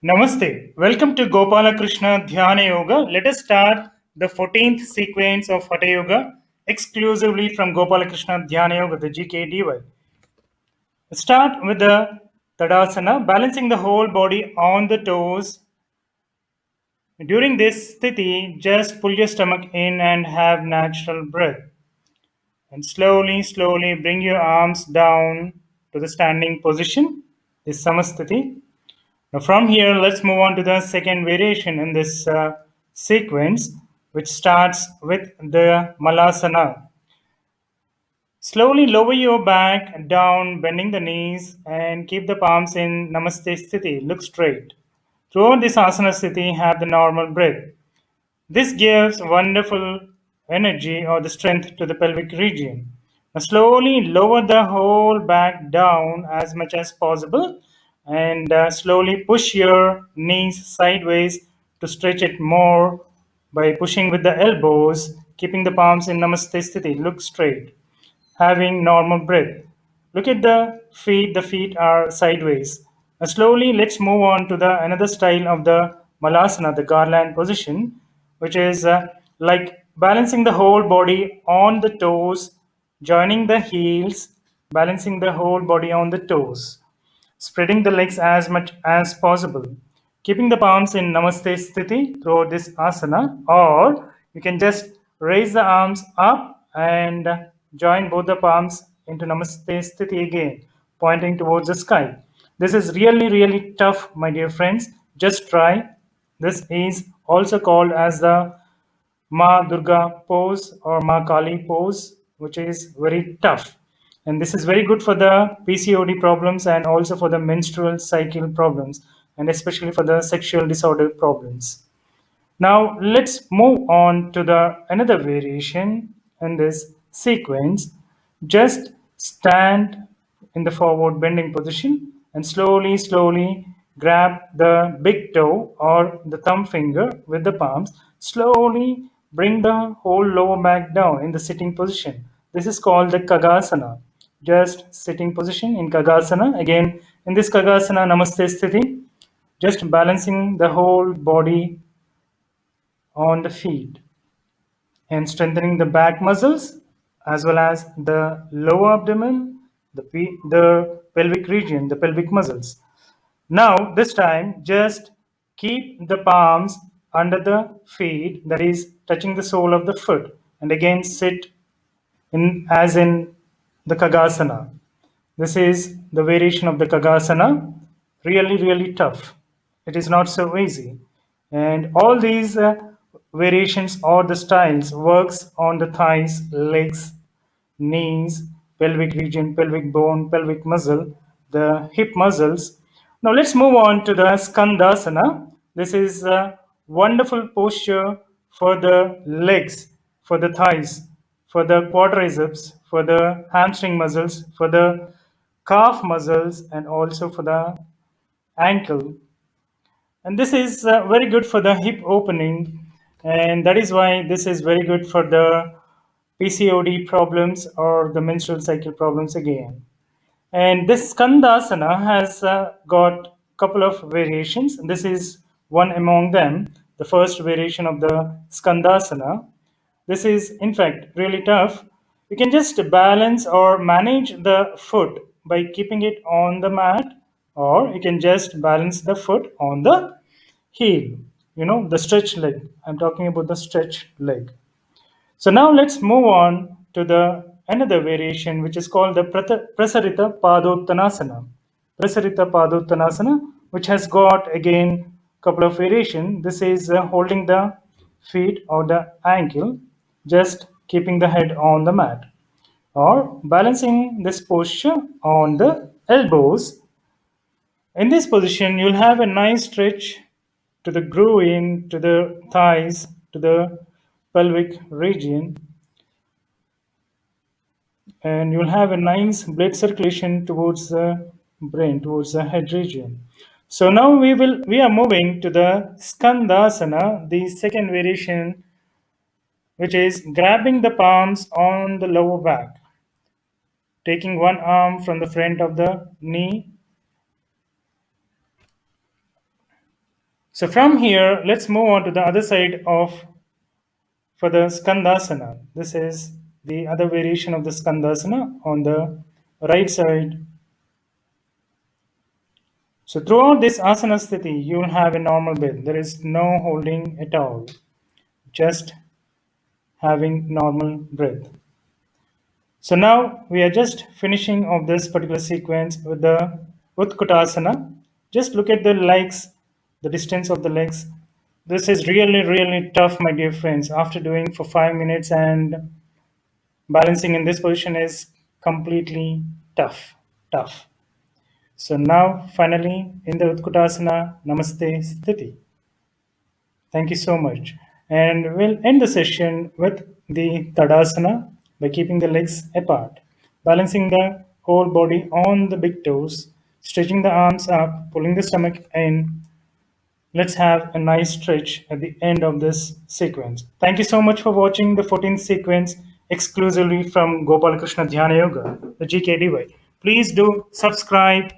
Namaste. Welcome to Gopala Krishna Dhyana Yoga. Let us start the 14th sequence of Hatha Yoga exclusively from Gopala Krishna Dhyana Yoga, the GKDY. Start with the Tadasana, balancing the whole body on the toes. During this sthiti, just pull your stomach in and have natural breath. And slowly bring your arms down to the standing position, this Samasthiti. Now from here, let's move on to the second variation in this sequence, which starts with the Malasana. Slowly lower your back down, bending the knees, and keep the palms in Namaste Sthiti. Look straight. Throughout this asana sthiti, have the normal breath. This gives wonderful energy or the strength to the pelvic region. Now slowly lower the whole back down as much as possible and slowly push your knees sideways to stretch it more by pushing with the elbows, keeping the palms in Namaste Sthiti. Look straight, having normal breath. Look at the feet are sideways. Now slowly let's move on to the another style of the Malasana, the garland position, which is like balancing the whole body on the toes, joining the heels, balancing the whole body on the toes, spreading the legs as much as possible, keeping the palms in Namaste Sthiti throughout this asana, or you can just raise the arms up and join both the palms into Namaste Sthiti again, pointing towards the sky. This is really tough, my dear friends. Just try. This is also called as the Ma Durga pose or Ma Kali pose, which is very tough. And this is very good for the PCOD problems and also for the menstrual cycle problems, and especially for the sexual disorder problems. Now let's move on to the another variation in this sequence. Just stand in the forward bending position and slowly grab the big toe or the thumb finger with the palms. Slowly bring the whole lower back down in the sitting position. This is called the Kagasana. Just sitting position in Kagasana. Again, in this Kagasana, Namaste Sthiti, just balancing the whole body on the feet and strengthening the back muscles as well as the lower abdomen, the pelvic region, the pelvic muscles. Now, this time, just keep the palms under the feet, that is, touching the sole of the foot, and again sit in as in the Kagasana. This is the variation of the Kagasana. Really tough. It is not so easy. And all these variations or the styles works on the thighs, legs, knees, pelvic region, pelvic bone, pelvic muscle, the hip muscles. Now let's move on to the Skandasana. This is a wonderful posture for the legs, for the thighs, for the quadriceps, for the hamstring muscles, for the calf muscles, and also for the ankle. And this is very good for the hip opening, and that is why this is very good for the PCOD problems or the menstrual cycle problems again. And this Skandasana has got a couple of variations. This is one among them, the first variation of the Skandasana. This is, in fact, really tough. You can just balance or manage the foot by keeping it on the mat, or you can just balance the foot on the heel. You know, the stretch leg. I'm talking about the stretch leg. So now let's move on to the another variation, which is called the Prasarita Padottanasana. Prasarita Padottanasana, which has got again a couple of variations. This is holding the feet or the ankle, just keeping the head on the mat, or balancing this posture on the elbows. In this position, you'll have a nice stretch to the groin, to the thighs, to the pelvic region, and you'll have a nice blood circulation towards the brain, towards the head region. So now we are moving to the Skandasana, the second variation, which is grabbing the palms on the lower back, taking one arm from the front of the knee So from here, let's move on to the other side of for the Skandasana. This is the other variation of the Skandasana on the right side. So throughout this asana sthiti, you will have a normal breath. There is no holding at all, just having normal breath. So now we are just finishing of this particular sequence with the Utkatasana. Just look at the legs, the distance of the legs. This is really, really tough, my dear friends. After doing for 5 minutes and balancing in this position is completely tough. So now finally in the Utkatasana, Namaste Sthiti. Thank you so much. And we'll end the session with the Tadasana by keeping the legs apart, balancing the whole body on the big toes, stretching the arms up, pulling the stomach in. Let's have a nice stretch at the end of this sequence. Thank you so much for watching the 14th sequence exclusively from Gopala Krishna Dhyana Yoga, the GKDY. Please do subscribe,